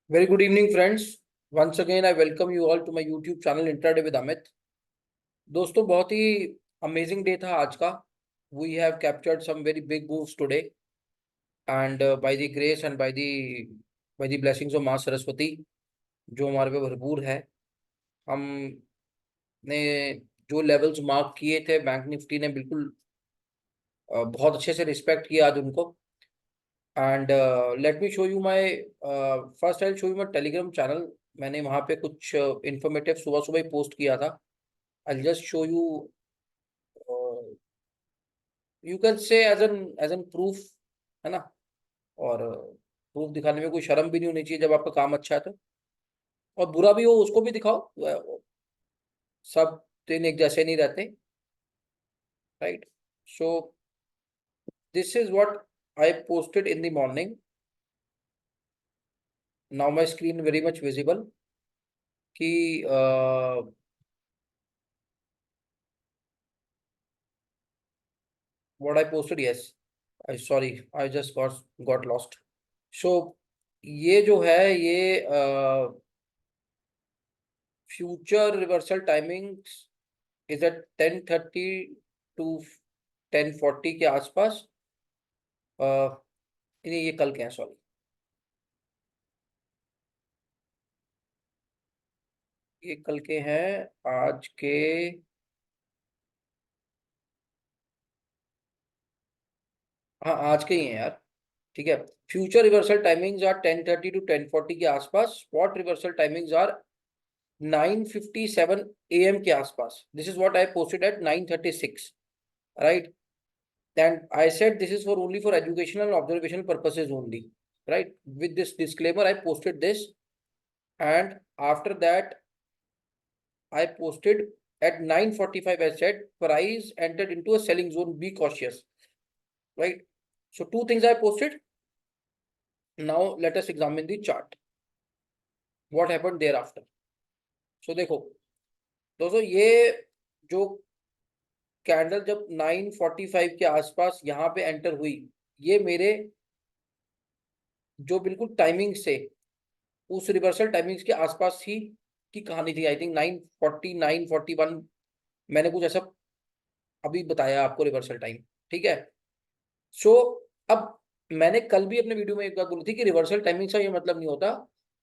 Very good evening, friends. Once again, I welcome you all to my YouTube channel Intraday with Amit. दोस्तों बहुत ही amazing day था आज का. We have captured some very big moves today, and by the grace and by the blessings of माँ सरस्वती जो हमारे पे भरपूर है, हमने जो लेवल्स मार्क किए थे बैंक निफ्टी ने बिल्कुल बहुत अच्छे से रिस्पेक्ट किया आज उनको. And let me show you my first I show you my Telegram channel. मैंने वहाँ पे कुछ इंफॉर्मेटिव सुबह सुबह ही पोस्ट किया था. I'll just show you. You can say as an proof, है ना. और प्रूफ दिखाने में कोई शर्म भी नहीं होनी चाहिए जब आपका काम अच्छा है तो. और बुरा भी हो उसको भी दिखाओ. सब दिन एक जैसे नहीं रहते, right. So this is what I posted in the morning. Now my screen very much visible कि what I posted. Yes, I sorry, I just got lost. So ये जो है ये future reversal timings is at 10:30 to 10:40 के आसपास. नहीं, ये कल के हैं, सॉरी. ये कल के हैं, आज के. हाँ, आज के ही हैं यार. ठीक है. Future reversal timings are 10:30 to 10:40 के आसपास. Spot reversal timings are 9:57 AM के आसपास. This is what I posted at 9:36, right. And I said this is for only for educational and observational purposes only, right? With this disclaimer, I posted this, and after that, I posted at 9:45. I said price entered into a selling zone. Be cautious, right? So two things I posted. Now let us examine the chart. What happened thereafter? So देखो दोस्तों, ये जो candle जब 9:45 के आसपास यहाँ पे enter हुई, ये मेरे जो बिल्कुल टाइमिंग से उस रिवर्सल टाइमिंग्स के आसपास ही की कहानी थी. आई थिंक 9:40 9:41 मैंने कुछ ऐसा अभी बताया आपको रिवर्सल टाइम. ठीक है. सो अब मैंने कल भी अपने वीडियो में एक बात बोली थी कि रिवर्सल टाइमिंग का ये मतलब नहीं होता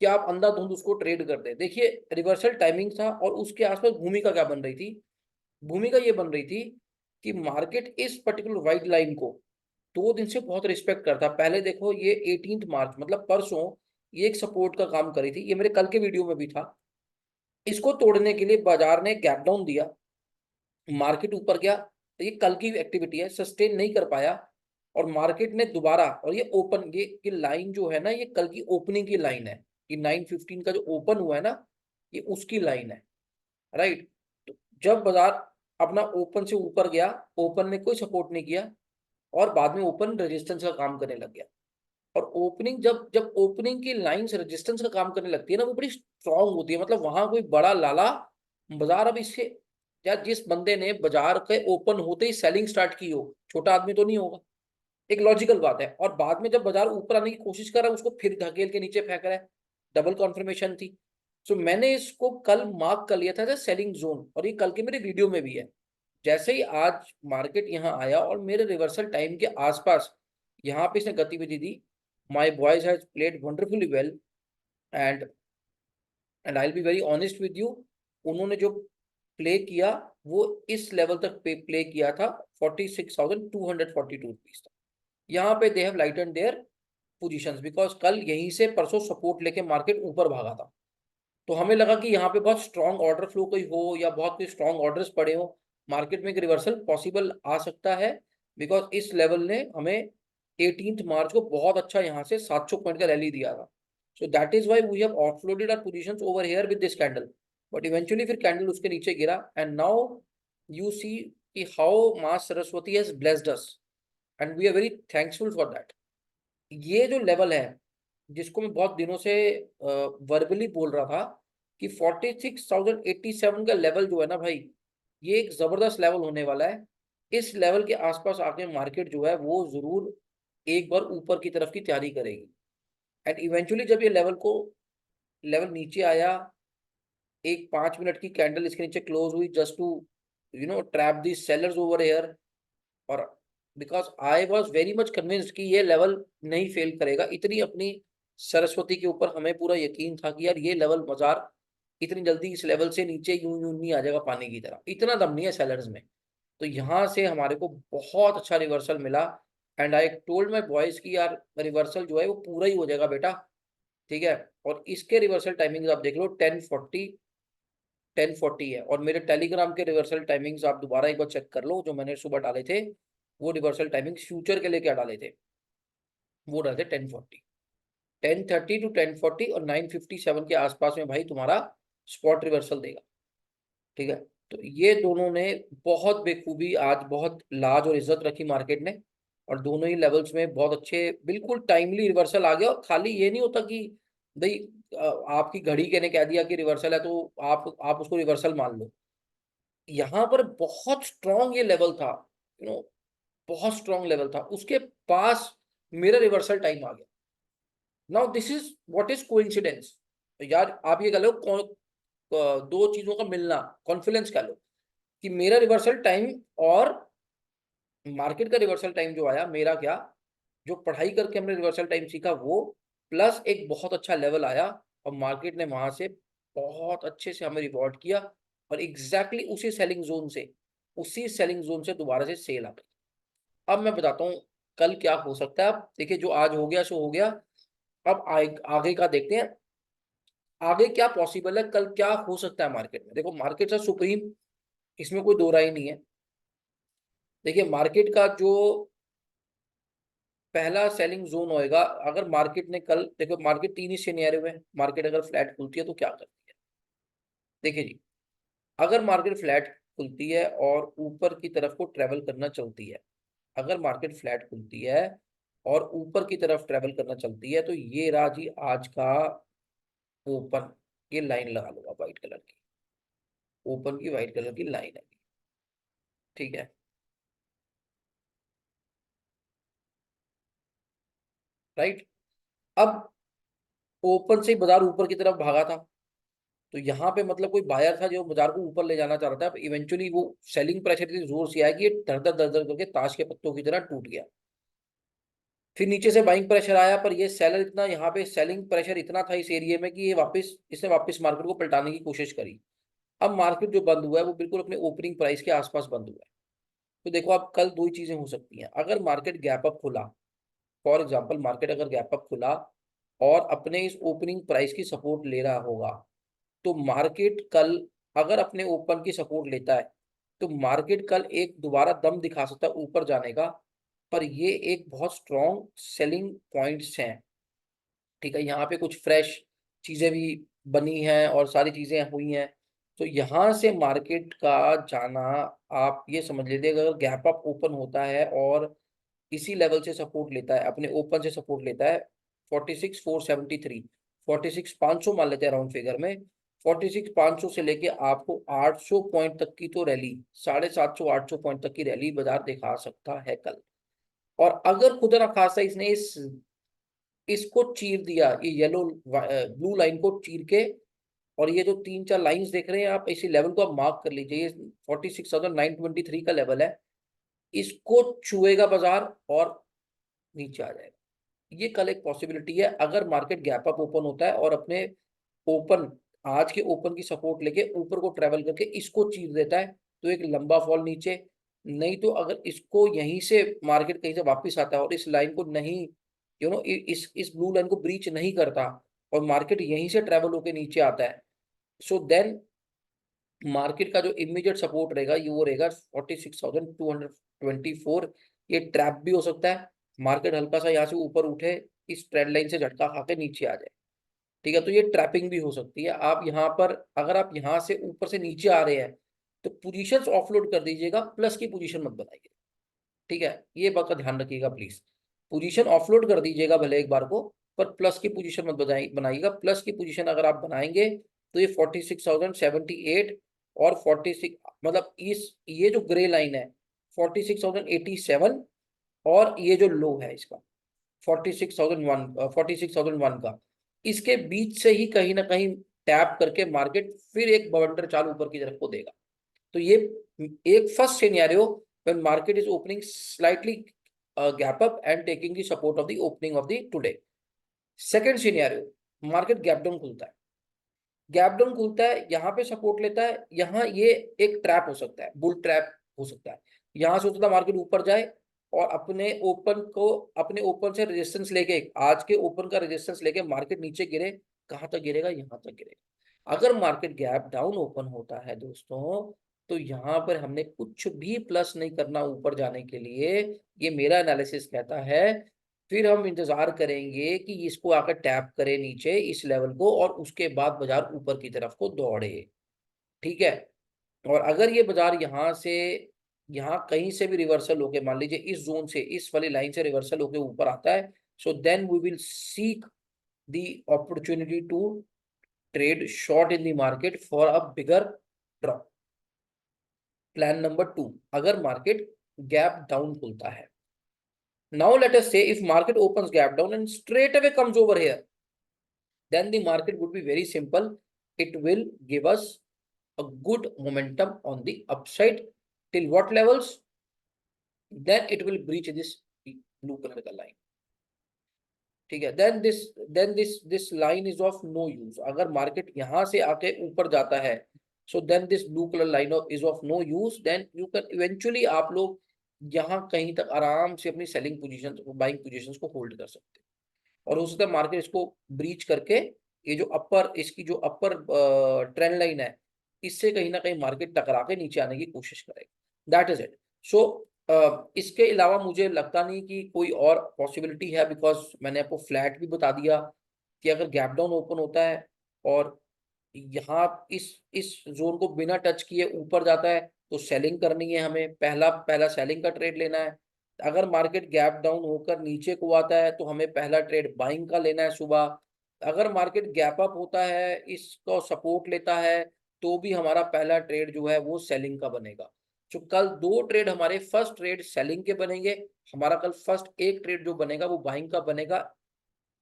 कि आप अंधाधुंध उसको ट्रेड कर दे. देखिए, रिवर्सल टाइमिंग था और उसके आसपास भूमिका क्या बन रही थी. भूमिका ये बन रही थी कि मार्केट इस पर्टिकुलर वाइट लाइन को 2 दिन से बहुत रिस्पेक्ट करता. पहले देखो, ये 18 मार्च मतलब परसों ये एक सपोर्ट का काम करी थी. ये मेरे कल के वीडियो में भी था. इसको तोड़ने के लिए बाजार ने गैप डाउन दिया, मार्केट ऊपर गया. तो ये कल की एक्टिविटी है, सस्टेन नहीं कर पाया और मार्केट ने दोबारा, और ये ओपन, ये लाइन जो है ना, ये कल की ओपनिंग की लाइन है. ये 9:15 का जो ओपन हुआ है ना, ये उसकी लाइन है, राइट. तो जब बाजार अपना ओपन से ऊपर गया, ओपन ने कोई सपोर्ट नहीं किया और बाद में ओपन रेजिस्टेंस का काम करने लग गया. और ओपनिंग जब जब ओपनिंग की लाइन से रेजिस्टेंस का काम करने लगती है ना, वो बड़ी स्ट्रांग होती है. मतलब वहां कोई बड़ा लाला बाजार, अब इससे या जिस बंदे ने बाजार के ओपन होते ही सेलिंग स्टार्ट की हो, छोटा आदमी तो नहीं होगा. एक लॉजिकल बात है. और बाद में जब बाजार ऊपर आने की कोशिश कर रहा है, उसको फिर धकेल के नीचे फेंक रहा है. डबल कॉन्फर्मेशन थी. सो मैंने इसको कल मार्क कर लिया था सेलिंग जोन, और ये कल के मेरे वीडियो में भी है. जैसे ही आज मार्केट यहाँ आया और मेरे रिवर्सल टाइम के आसपास यहाँ पे इसने गतिविधि दी, my boys has played wonderfully well. And and I will be very honest with you, उन्होंने जो प्ले किया वो इस लेवल तक प्ले किया था, 46,242 रुपीज तक. यहाँ पे they have lighten their positions because कल यहीं से परसों सपोर्ट लेके मार्केट ऊपर भागा था. तो हमें लगा कि यहाँ पे बहुत स्ट्रॉन्ग ऑर्डर फ्लो कोई हो या बहुत कोई स्ट्रॉन्ग ऑर्डर्स पड़े हो, मार्केट में एक रिवर्सल पॉसिबल आ सकता है. बिकॉज इस लेवल ने हमें 18 मार्च को बहुत अच्छा यहाँ से 700 पॉइंट का रैली दिया था. So that is why we have offloaded our positions over here with this candle. But eventually फिर कैंडल उसके नीचे गिरा. एंड नाउ यू सी कि हाउ माँ Saraswati has blessed us and we are very thankful for that. ये जो level है जिसको मैं बहुत दिनों से वर्बली बोल रहा था कि 46,087 का लेवल जो है ना भाई, ये एक जबरदस्त लेवल होने वाला है. इस लेवल के आसपास आके मार्केट जो है वो जरूर एक बार ऊपर की तरफ की तैयारी करेगी. एंड इवेंचुअली जब ये लेवल को लेवल नीचे आया, एक 5 मिनट की कैंडल इसके नीचे क्लोज हुई just to trap the sellers over here, और because I was very much convinced कि ये लेवल नहीं फेल करेगा, इतनी अपनी सरस्वती के ऊपर हमें पूरा यकीन था कि यार ये लेवल बाजार इतनी जल्दी इस लेवल से नीचे यूं यूं नहीं आ जाएगा पानी की तरह, इतना दम नहीं है सेलर्स में। तो यहाँ से हमारे को बहुत अच्छा रिवर्सल मिला, and I told my boys की यार रिवर्सल जो है वो पूरा ही हो जाएगा बेटा, ठीक है। और इसके रिवर्सल टाइमिंग आप देख लो 10:40 है, और मेरे टेलीग्राम के रिवर्सल टाइमिंग्स आप दोबारा एक बार चेक कर लो, जो मैंने सुबह डाले थे वो रिवर्सल टाइमिंग्स फ्यूचर के लिए क्या डाले थे, वो डाले थे 10:40, 10:30 to 10:40 और 9:57 के आसपास में भाई तुम्हारा स्पॉट रिवर्सल देगा, ठीक है। तो ये दोनों ने बहुत बेखूबी आज बहुत लाज और इज्जत रखी मार्केट ने, और दोनों ही लेवल्स में बहुत अच्छे बिल्कुल टाइमली रिवर्सल आ गया। और खाली ये नहीं होता कि भाई आपकी घड़ी के ने कह दिया कि रिवर्सल है तो आप उसको रिवर्सल मान लो, यहाँ पर बहुत स्ट्रॉन्ग ये लेवल था, बहुत स्ट्रॉन्ग लेवल था, उसके पास मेरा रिवर्सल टाइम आ गया। Now this is what is coincidence, यार आप ये कह लो दो चीजों का मिलना, कॉन्फिडेंस कह लो, कि मेरा रिवर्सल टाइम और मार्केट का रिवर्सल टाइम जो आया, मेरा क्या जो पढ़ाई करके हमने रिवर्सल टाइम सीखा वो, प्लस एक बहुत अच्छा लेवल आया, और मार्केट ने वहां से बहुत अच्छे से हमें रिवॉर्ड किया, और एग्जैक्टली उसी सेलिंग जोन से दोबारा से सेल आ गई। अब मैं बताता हूँ कल क्या हो सकता है। अब देखिए जो आज हो गया सो हो गया, अब आगे का देखते हैं, आगे क्या पॉसिबल है, कल क्या हो सकता है मार्केट में। देखो मार्केट का सुप्रीम, इसमें कोई दो राय नहीं है। देखिए मार्केट का जो पहला सेलिंग जोन होएगा, अगर मार्केट ने कल, देखो मार्केट तीन ही सिनेरियो में, मार्केट अगर फ्लैट खुलती है तो क्या करती है। देखिए जी, अगर मार्केट फ्लैट खुलती है और ऊपर की तरफ को ट्रेवल करना चलती है, अगर मार्केट फ्लैट खुलती है और ऊपर की तरफ ट्रेवल करना चलती है, तो ये रहा जी आज का ओपन, ये लाइन लगा लो आप व्हाइट कलर की, ओपन की व्हाइट कलर की लाइन है, ठीक है। राइट, अब ओपन से ही बाजार ऊपर की तरफ भागा था, तो यहाँ पे मतलब कोई बायर था जो बाजार को ऊपर ले जाना चाह रहा था, इवेंचुअली वो सेलिंग प्रेशर इतनी जोर से आया कि ये दर दर दर दर करके ताश के पत्तों की तरह टूट गया। फिर नीचे से बाइंग प्रेशर आया, पर ये सेलर इतना, यहाँ पे सेलिंग प्रेशर इतना था इस एरिया में कि ये वापस, इसने वापस मार्केट को पलटाने की कोशिश करी। अब मार्केट जो बंद हुआ है वो बिल्कुल अपने ओपनिंग प्राइस के आसपास बंद हुआ है। तो देखो अब कल दो ही चीजें हो सकती हैं, अगर मार्केट गैप अप खुला, फॉर एग्जाम्पल मार्केट अगर गैप अप खुला और अपने इस ओपनिंग प्राइस की सपोर्ट ले रहा होगा, तो मार्केट कल अगर अपने ओपन की सपोर्ट लेता है, तो मार्केट कल एक दोबारा दम दिखा सकता है ऊपर जाने का। पर ये एक बहुत स्ट्रॉन्ग सेलिंग पॉइंट्स हैं, ठीक है। यहाँ पे कुछ फ्रेश चीजें भी बनी हैं और सारी चीजें हुई हैं, तो यहाँ से मार्केट का जाना, आप ये समझ लीजिए अगर गैप अप ओपन होता है और इसी लेवल से सपोर्ट लेता है, अपने ओपन से सपोर्ट लेता है 46,473, 46,500 मान लेते हैं राउंड फिगर में, 46,500 से लेके आपको 800 पॉइंट तक की तो रैली, 750 800 पॉइंट तक की रैली बाजार दिखा सकता है कल। और अगर खुदा ना खासा इसने इसको चीर दिया, ये येलो ब्लू लाइन को चीर के, और ये जो तीन चार लाइंस देख रहे हैं आप, इसी लेवल को आप मार्क कर लीजिए, ये 46,923 का लेवल है, इसको छुएगा बाजार और नीचे आ जाएगा। ये कल एक पॉसिबिलिटी है, अगर मार्केट गैप अप ओपन होता है और अपने ओपन, आज के ओपन की सपोर्ट लेके ऊपर को ट्रेवल करके इसको चीर देता है, तो एक लंबा फॉल नीचे। नहीं तो अगर इसको यहीं से मार्केट कहीं से वापस आता है और इस लाइन को नहीं, इस ब्लू लाइन को ब्रीच नहीं करता, और मार्केट यहीं से ट्रेवल होके नीचे आता है, सो देन मार्केट का जो इमीडिएट सपोर्ट रहेगा ये वो रहेगा 46,224। ये ट्रैप भी हो सकता है, मार्केट हल्का सा यहाँ से ऊपर उठे, इस ट्रेंड लाइन से झटका खा के नीचे आ जाए, ठीक है। तो ये ट्रैपिंग भी हो सकती है। आप यहाँ पर अगर आप यहाँ से ऊपर से नीचे आ रहे हैं, तो पोजीशंस ऑफलोड कर दीजिएगा, प्लस की पोजीशन मत बनाइए, ठीक है। ये बात का ध्यान रखिएगा प्लीज, पोजीशन ऑफलोड कर दीजिएगा भले एक बार को, पर प्लस की पोजीशन मत बनाइएगा। प्लस की पोजीशन अगर आप बनाएंगे तो ये 46,078 और 46, मतलब इस ये जो ग्रे लाइन है 46,087, और ये जो लो है इसका 46,001 का, इसके बीच से ही कहीं ना कहीं टैप करके मार्केट फिर एक बवंडर चाल ऊपर की तरफ को देगा। तो ये एक first scenario when market is opening slightly gap up and taking the support of the opening of the today. Second scenario, market gap down खुलता है, गैप डाउन खुलता है, यहाँ पे सपोर्ट लेता है, यहाँ ये एक ट्रैप हो सकता है, बुल ट्रैप हो सकता है। यहाँ से होता मार्केट ऊपर जाए और अपने ओपन से रेजिस्टेंस लेके, आज के ओपन का रेजिस्टेंस लेके मार्केट नीचे गिरे। कहां तक गिरेगा? यहाँ तक गिरेगा। अगर मार्केट गैप डाउन ओपन होता है दोस्तों, तो यहाँ पर हमने कुछ भी प्लस नहीं करना ऊपर जाने के लिए। ये मेरा एनालिसिस कहता है। फिर हम इंतजार करेंगे कि इसको आकर टैप करे नीचे इस लेवल को, और उसके बाद बाजार ऊपर की तरफ को दौड़े। ठीक है। और अगर ये बाजार यहाँ से, यहाँ कहीं से भी रिवर्सल होके, मान लीजिए इस जोन से, इस वाली लाइन से रिवर्सल होके ऊपर आता है, so then we will seek the opportunity to trade short in the market for a bigger drop. Plan number 2, अगर मार्केट गैप डाउन खुलता है, now let us say if market opens gap down and straight away comes over here, then the market would be very simple. It will give us a good momentum on the upside till what levels? Then it will breach this blue color का line. ठीक है। then this line is of no use. अगर market यहां से आके ऊपर जाता है, so then this blue color line is of no use. then you can eventually, आप लोग यहाँ कहीं तक आराम से अपनी सेलिंग पोजीशन, बाइंग पोजीशंस को होल्ड कर सकते हैं। और हो सकता है मार्केट इसको ब्रीच करके, ये जो अपर, इसकी जो अपर ट्रेंड लाइन है, इससे कहीं ना कहीं मार्केट टकरा के नीचे आने की कोशिश करेगा। That is it. सो इसके अलावा मुझे लगता नहीं कि कोई और पॉसिबिलिटी है, बिकॉज मैंने आपको फ्लैट भी बता दिया कि अगर गैप डाउन ओपन होता है और यहाँ इस जोन को बिना टच किए ऊपर जाता है, तो सेलिंग करनी है हमें, पहला पहला सेलिंग का ट्रेड लेना है। अगर मार्केट गैप डाउन होकर नीचे को आता है, तो हमें पहला ट्रेड बाइंग का लेना है सुबह। अगर मार्केट गैप अप होता है, इसको सपोर्ट लेता है, तो भी हमारा पहला ट्रेड जो है वो सेलिंग का बनेगा। तो कल 2 ट्रेड हमारे, फर्स्ट ट्रेड सेलिंग के बनेंगे, हमारा कल फर्स्ट एक ट्रेड जो बनेगा वो बाइंग का बनेगा।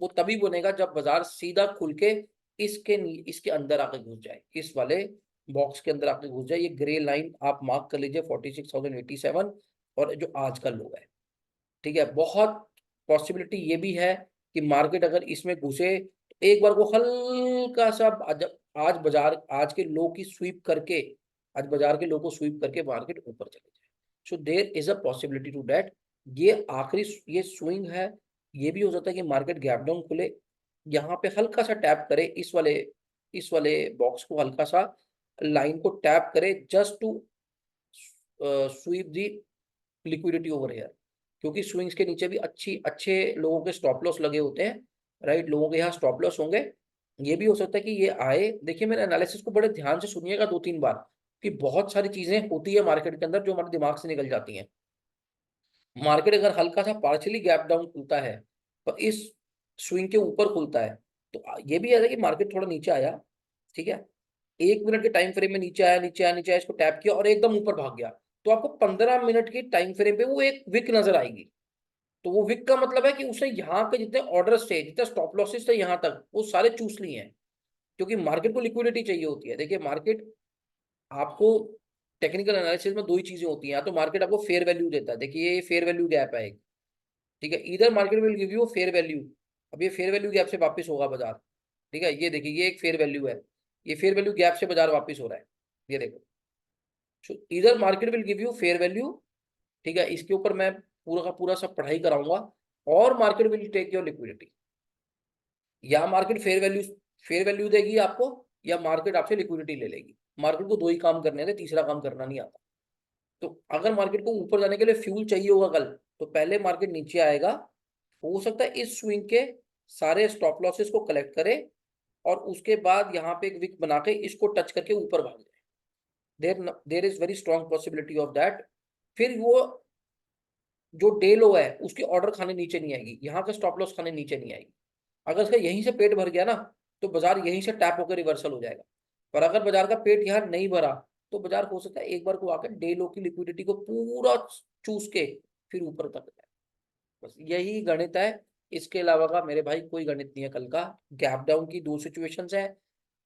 वो तभी बनेगा जब बाजार सीधा खुल के इसके अंदर आके घुस जाए, इस वाले बॉक्स के अंदर आके घुस जाए। ये ग्रे लाइन आप मार्क कर लीजिए 46,087, और जो आज का लो है। ठीक है। बहुत पॉसिबिलिटी ये भी है कि मार्केट अगर इसमें घुसे, तो एक बार वो हल्का सा आज बाजार, आज के लो की स्वीप करके, आज बाजार के लो को स्वीप करके मार्केट ऊपर चले जाए। So there is a possibility to that. ये आखिरी ये स्विंग है। ये भी हो सकता है कि मार्केट गैप डाउन खुले, यहाँ पे हल्का सा टैप करे, इस वाले बॉक्स को हल्का सा लाइन को टैप करे, just to sweep the liquidity over here. क्योंकि स्विंग्स के नीचे भी अच्छे लोगों के स्टॉप लॉस लगे होते हैं, राइट। लोगों के यहाँ स्टॉप लॉस होंगे। ये भी हो सकता है कि ये आए। देखिए मेरे एनालिसिस को बड़े ध्यान से सुनिएगा 2-3 बार, कि बहुत सारी चीजें होती है मार्केट के अंदर जो हमारे दिमाग से निकल जाती हैं। मार्केट अगर हल्का सा पार्शियली गैप डाउन खुलता है, तो इस स्विंग के ऊपर खुलता है, तो ये भी है कि मार्केट थोड़ा नीचे आया, ठीक है, 1 मिनट के टाइम फ्रेम में नीचे आया, नीचे आया, नीचे आया, इसको टैप किया और एकदम ऊपर भाग गया, तो आपको 15 मिनट की टाइम फ्रेम पे वो एक विक नजर आएगी। तो वो विक का मतलब है कि उसने यहाँ पे जितने ऑर्डर्स थे, जितने स्टॉप लॉसेस थे यहाँ तक, वो सारे चूस लिए हैं। क्योंकि मार्केट को लिक्विडिटी चाहिए होती है। देखिए मार्केट आपको, टेक्निकल एनालिसिस में 2 ही चीजें होती हैं। या तो मार्केट आपको फेयर वैल्यू देता है, देखिए ये फेयर वैल्यू गैप है एक, ठीक है, इधर market will give you fair value. अब ये फेयर वैल्यू गैप से वापस होगा बाजार, ठीक है, ये देखिए ये एक फेयर वैल्यू है, ये फेयर वैल्यू गैप से बाजार वापस हो रहा है, ये देखो। सो इधर market will give you fair value, ठीक है, इसके ऊपर मैं पूरा का पूरा सब पढ़ाई कराऊंगा। और market will take your liquidity. या मार्केट फेयर वैल्यू देगी आपको, या मार्केट आपसे लिक्विडिटी ले लेगी। मार्केट को 2 ही काम करने थे, तीसरा काम करना नहीं आता। तो अगर मार्केट को ऊपर जाने के लिए फ्यूल चाहिए होगा कल, तो पहले मार्केट नीचे आएगा, हो सकता है इस स्विंग के सारे स्टॉप लॉसेस को कलेक्ट करे, और उसके बाद यहाँ पे एक विक बना के इसको टच करके ऊपर भाग जाए। There is very strong possibility of that. फिर वो जो डे लो है उसकी ऑर्डर खाने नीचे नहीं आएगी, यहाँ का स्टॉप लॉस खाने नीचे नहीं आएगी। अगर इसका यहीं से पेट भर गया ना, तो बाजार यहीं से टैप होकर रिवर्सल हो जाएगा। पर अगर बाजार का पेट यहाँ नहीं भरा, तो बाजार हो सकता है एक बार को आकर डे लो की लिक्विडिटी को पूरा चूस के फिर ऊपर तक जाए। बस यही गणित है, इसके अलावा का मेरे भाई कोई गणित नहीं है कल का। गैप डाउन की दो सिचुएशंस है,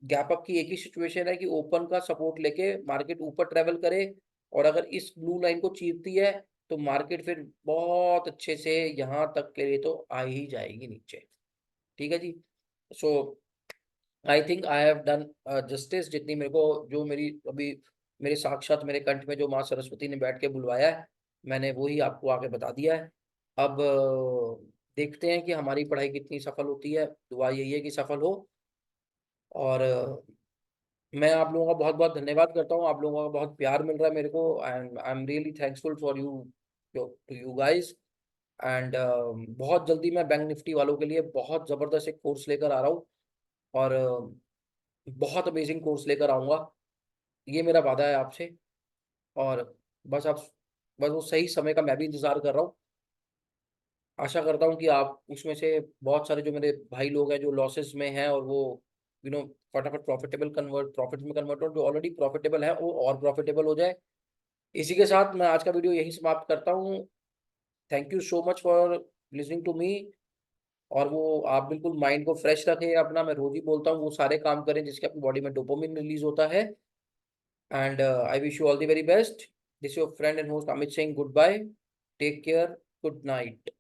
गैप अप की एक ही सिचुएशन है कि ओपन का सपोर्ट लेके मार्केट ऊपर ट्रेवल करे, और अगर इस ब्लू लाइन को चीरती है तो मार्केट फिर बहुत अच्छे से यहाँ तक के लिए तो आ ही जाएगी नीचे। ठीक है जी। So I think I have done justice, जितनी मेरे को, जो मेरी अभी मेरे साक्षात मेरे कंठ में जो माँ सरस्वती ने बैठ के बुलवाया है, मैंने वही आपको आके बता दिया है। अब देखते हैं कि हमारी पढ़ाई कितनी सफल होती है, दुआ यही है कि सफल हो। और मैं आप लोगों का बहुत बहुत धन्यवाद करता हूँ, आप लोगों का बहुत प्यार मिल रहा है मेरे को, and I am really thanksful for you, to you guys. And बहुत जल्दी मैं बैंक निफ्टी वालों के लिए बहुत ज़बरदस्त एक कोर्स लेकर आ रहा हूँ, और बहुत अमेजिंग कोर्स लेकर आऊँगा, ये मेरा वादा है आपसे। और बस आप, बस वो सही समय का मैं भी इंतज़ार कर रहा हूँ। आशा करता हूँ कि आप उसमें से बहुत सारे जो मेरे भाई लोग हैं जो लॉसेस में हैं, और वो फटाफट प्रॉफिट में कन्वर्ट हो, जो ऑलरेडी प्रॉफिटेबल है वो और प्रॉफिटेबल हो जाए। इसी के साथ मैं आज का वीडियो यहीं समाप्त करता हूँ। Thank you so much for listening to me. और वो आप बिल्कुल माइंड को फ्रेश रखें अपना, मैं रोज ही बोलता हूँ वो सारे काम करें जिसके अपनी बॉडी में डोपामिन रिलीज होता है। And I wish you all the very best. This your friend and host Amit Singh, good bye, take care, good night.